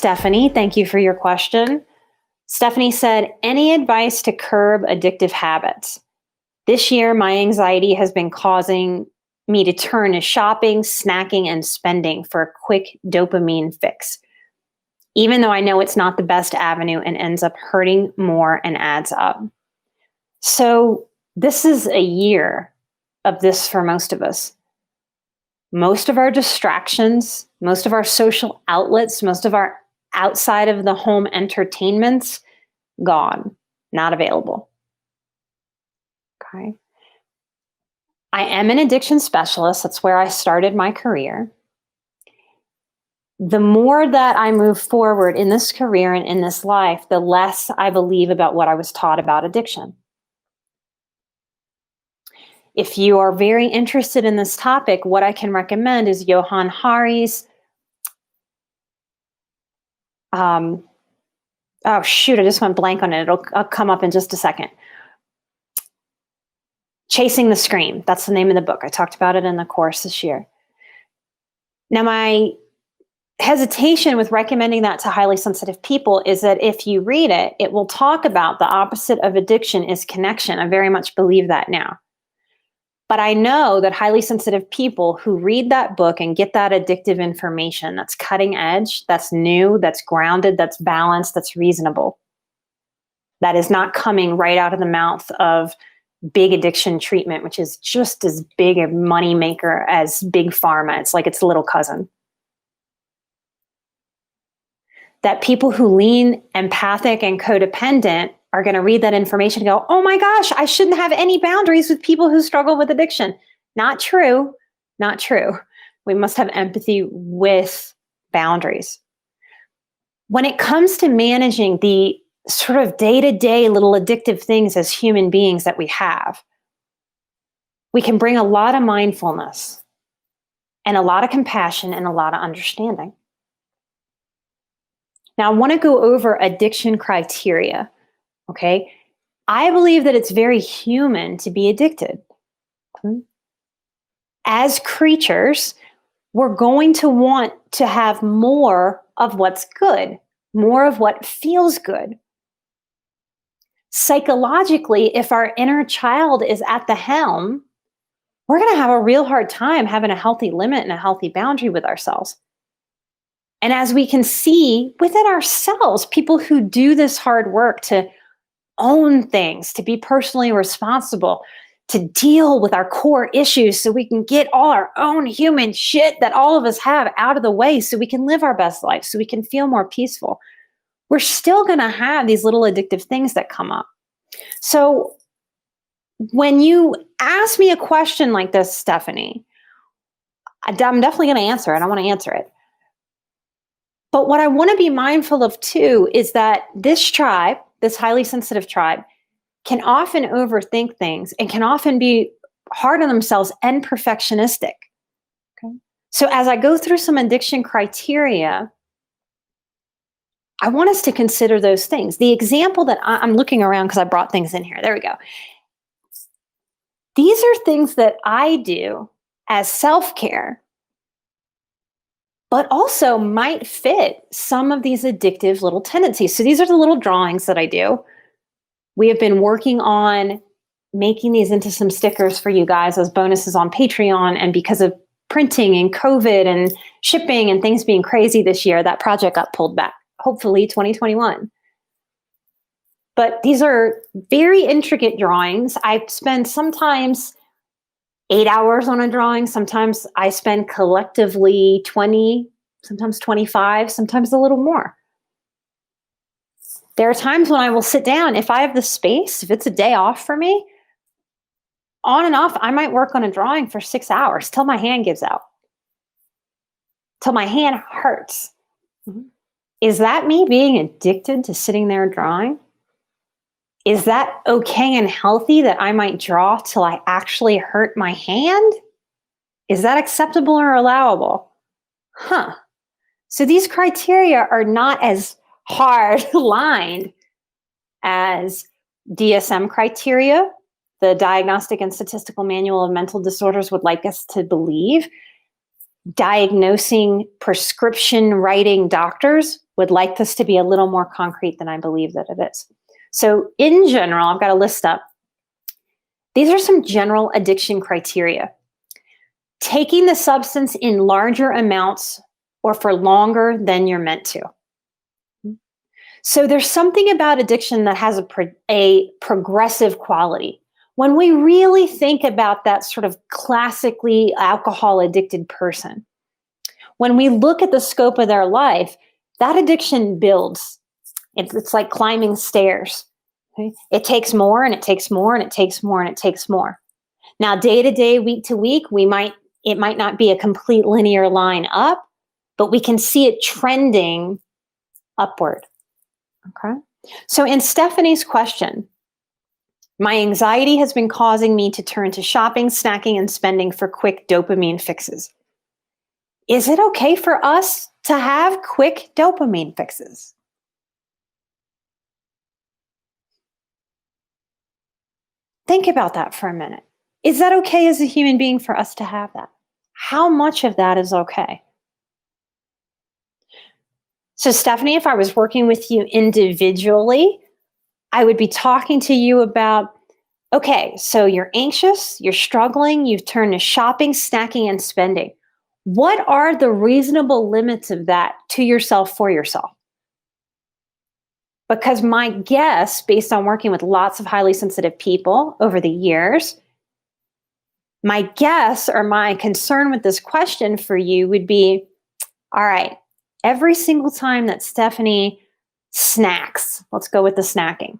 Stephanie. Thank you for your question. Stephanie said, any advice to curb addictive habits? This year, my anxiety has been causing me to turn to shopping, snacking, and spending for a quick dopamine fix, even though I know it's not the best avenue and ends up hurting more and adds up. So this is a year of this for most of us. Most of our distractions, most of our social outlets, most of our outside of the home entertainments, gone, not available. Okay. I am an addiction specialist. That's where I started my career. The more that I move forward in this career and in this life, the less I believe about what I was taught about addiction. If you are very interested in this topic, what I can recommend is Johann Hari's, oh shoot, I just went blank on it. It'll come up in just a second. Chasing the Scream. That's the name of the book. I talked about it in the course this year. Now, my hesitation with recommending that to highly sensitive people is that if you read it, it will talk about the opposite of addiction is connection. I very much believe that now. But I know that highly sensitive people who read that book and get that addictive information that's cutting edge, that's new, that's grounded, that's balanced, that's reasonable, that is not coming right out of the mouth of big addiction treatment, which is just as big a money maker as big pharma. It's like its little cousin. That people who lean empathic and codependent are going to read that information and go, oh my gosh, I shouldn't have any boundaries with people who struggle with addiction. Not true. Not true. We must have empathy with boundaries. When it comes to managing the sort of day-to-day little addictive things as human beings that we have, we can bring a lot of mindfulness and a lot of compassion and a lot of understanding. Now, I want to go over addiction criteria, okay? I believe that it's very human to be addicted. As creatures, we're going to want to have more of what's good, more of what feels good. Psychologically, if our inner child is at the helm, we're going to have a real hard time having a healthy limit and a healthy boundary with ourselves. And as we can see within ourselves, people who do this hard work to own things, to be personally responsible, to deal with our core issues so we can get all our own human shit that all of us have out of the way so we can live our best life, so we can feel more peaceful. We're still going to have these little addictive things that come up. So when you ask me a question like this, Stephanie, I'm definitely going to answer it. I want to answer it. But what I want to be mindful of too is that this tribe, this highly sensitive tribe, can often overthink things and can often be hard on themselves and perfectionistic. Okay? So as I go through some addiction criteria, I want us to consider those things. The example that I'm looking around because I brought things in here. There we go. These are things that I do as self-care, but also might fit some of these addictive little tendencies. So these are the little drawings that I do. We have been working on making these into some stickers for you guys as bonuses on Patreon. And because of printing and COVID and shipping and things being crazy this year, that project got pulled back. Hopefully 2021. But these are very intricate drawings. I spend sometimes 8 hours on a drawing. Sometimes I spend collectively 20, sometimes 25, sometimes a little more. There are times when I will sit down, if I have the space, if it's a day off for me, on and off, I might work on a drawing for 6 hours till my hand gives out, till my hand hurts. Mm-hmm. Is that me being addicted to sitting there drawing? Is that okay and healthy that I might draw till I actually hurt my hand? Is that acceptable or allowable? So these criteria are not as hard lined as DSM criteria, the Diagnostic and Statistical Manual of Mental Disorders, would like us to believe. diagnosing, prescription writing doctors would like this to be a little more concrete than I believe that it is. So in general, I've got a list up. These are some general addiction criteria. Taking the substance in larger amounts or for longer than you're meant to. So there's something about addiction that has a progressive quality. When we really think about that sort of classically alcohol addicted person, when we look at the scope of their life, that addiction builds. It's like climbing stairs. Okay? It takes more and it takes more and it takes more and it takes more. Now, day to day, week to week, it might not be a complete linear line up, but we can see it trending upward. Okay. So in Stephanie's question, my anxiety has been causing me to turn to shopping, snacking, and spending for quick dopamine fixes. Is it okay for us to have quick dopamine fixes? Think about that for a minute. Is that okay as a human being for us to have that? How much of that is okay? So, Stephanie, if I was working with you individually, I would be talking to you about, okay, so you're anxious, you're struggling, you've turned to shopping, snacking, and spending. What are the reasonable limits of that to yourself for yourself? Because my guess, based on working with lots of highly sensitive people over the years, my guess or my concern with this question for you would be, all right, every single time that Stephanie snacks, let's go with the snacking.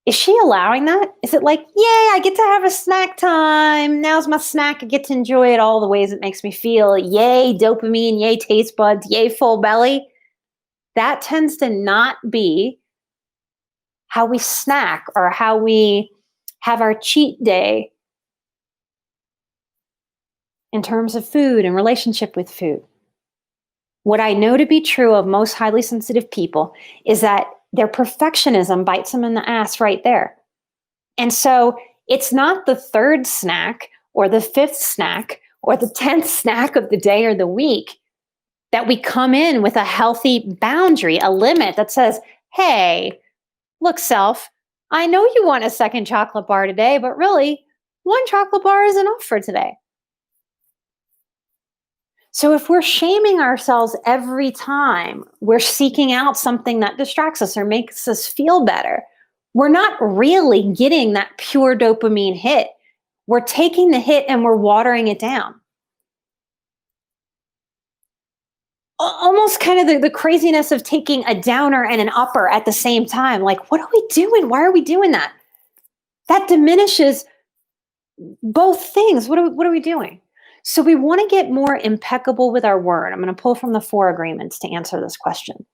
Is she allowing that? Is it like, yay, I get to have a snack time. Now's my snack. I get to enjoy it all the ways it makes me feel. Yay, dopamine. Yay, taste buds. Yay, full belly. That tends to not be how we snack or how we have our cheat day in terms of food and relationship with food. What I know to be true of most highly sensitive people is that their perfectionism bites them in the ass right there. And so it's not the third snack or the fifth snack or the 10th snack of the day or the week that we come in with a healthy boundary, a limit that says, hey, look, self, I know you want a second chocolate bar today, but really, one chocolate bar is enough for today. So if we're shaming ourselves every time we're seeking out something that distracts us or makes us feel better, we're not really getting that pure dopamine hit. We're taking the hit and we're watering it down. Almost kind of the craziness of taking a downer and an upper at the same time. Like, what are we doing? Why are we doing that? That diminishes both things. What are we doing? So we want to get more impeccable with our word. I'm going to pull from the 4 agreements to answer this question.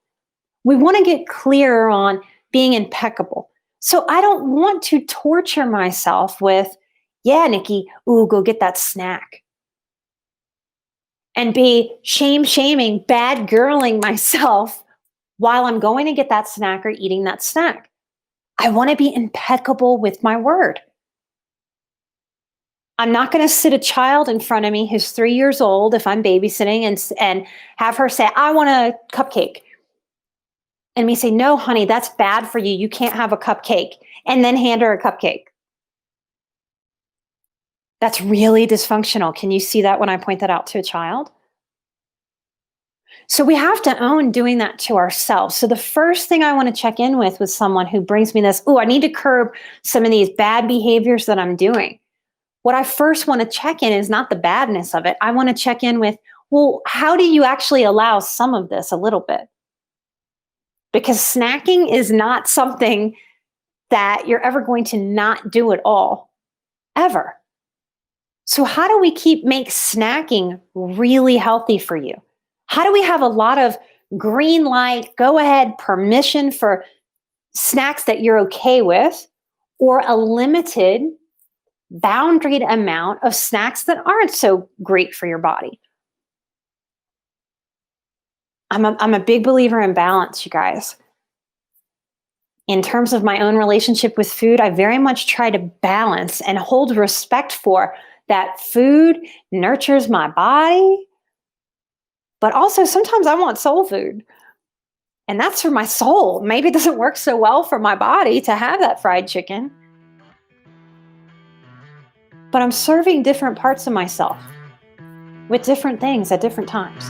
We want to get clearer on being impeccable. So I don't want to torture myself with, yeah, Nikki, ooh, go get that snack. And be shaming, bad girling myself while I'm going to get that snack or eating that snack. I want to be impeccable with my word. I'm not going to sit a child in front of me who's 3 years old if I'm babysitting and have her say, I want a cupcake. And me say, no, honey, that's bad for you. You can't have a cupcake. And then hand her a cupcake. That's really dysfunctional. Can you see that when I point that out to a child? So we have to own doing that to ourselves. So the first thing I want to check in with someone who brings me this, I need to curb some of these bad behaviors that I'm doing. What I first want to check in is not the badness of it. I want to check in with, well, how do you actually allow some of this a little bit? Because snacking is not something that you're ever going to not do at all, ever. So how do we make snacking really healthy for you? How do we have a lot of green light, go ahead, permission for snacks that you're okay with, or a limited, boundaried amount of snacks that aren't so great for your body? I'm a big believer in balance, you guys. In terms of my own relationship with food, I very much try to balance and hold respect for that food nurtures my body, But also sometimes I want soul food. And that's for my soul. Maybe it doesn't work so well for my body to have that fried chicken. But I'm serving different parts of myself with different things at different times.